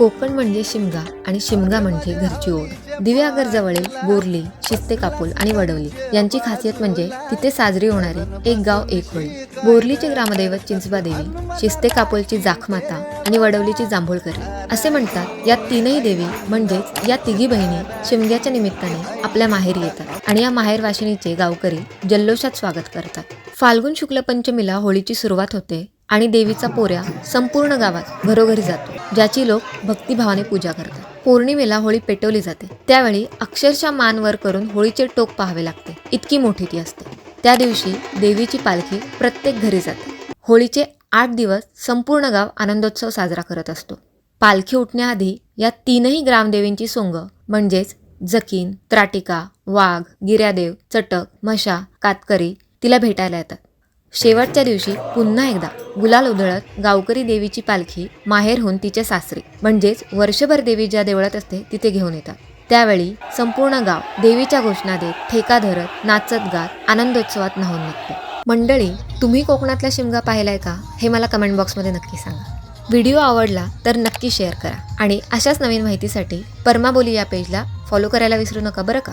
कोकण म्हणजे शिमगा आणि शिमगा म्हणजे घरची ओढ. दिव्यागरजवळील बोरली, शिस्ते कापूल आणि वडवली यांची खासियत म्हणजे तिथे साजरी होणारी एक गाव एक होळी. बोरलीचे ग्रामदैवत चिंचबा देवी, शिस्ते कापूलची जाखमाता आणि वडवलीची जांभूळकरी असे म्हणतात. या तीनही देवी म्हणजेच या तिघी बहिणी शिमग्याच्या निमित्ताने आपल्या माहेरी येतात आणि या माहेरवाशिनीचे गावकरी जल्लोषात स्वागत करतात. फाल्गुन शुक्ल पंचमीला होळीची सुरुवात होते आणि देवीचा पोऱ्या संपूर्ण गावात घरोघरी जातो, ज्याची लोक भक्तिभावाने पूजा करतात. पौर्णिमेला होळी पेटवली जाते. त्यावेळी अक्षरशः मान वर करून होळीचे टोक पाहावे लागते, इतकी मोठी ती असते. त्या दिवशी देवीची पालखी प्रत्येक घरी जाते. होळीचे 8 दिवस संपूर्ण गाव आनंदोत्सव साजरा करत असतो. पालखी उठण्याआधी या तीनही ग्रामदेवींची सोंग म्हणजेच जकीन, त्राटिका, वाघ, गिर्यादेव, चटक, म्हशा, कातकरी तिला भेटायला येतात. शेवटच्या दिवशी पुन्हा एकदा गुलाल उधळत गावकरी देवीची पालखी माहेरहून तिच्या सासरी म्हणजेच वर्षभर देवी ज्या देवळात असते तिथे घेऊन येतात. त्यावेळी संपूर्ण गाव देवीच्या घोषणा देत, ठेका धरत, नाचत गात आनंदोत्सवात न्हाऊन निघतो. मंडळी, तुम्ही कोकणातला शिमगा पाहिलाय का हे मला कमेंट बॉक्समध्ये नक्की सांगा. व्हिडिओ आवडला तर नक्की शेअर करा आणि अशाच नवीन माहितीसाठी परमा बोली या पेजला फॉलो करायला विसरू नका बरं का.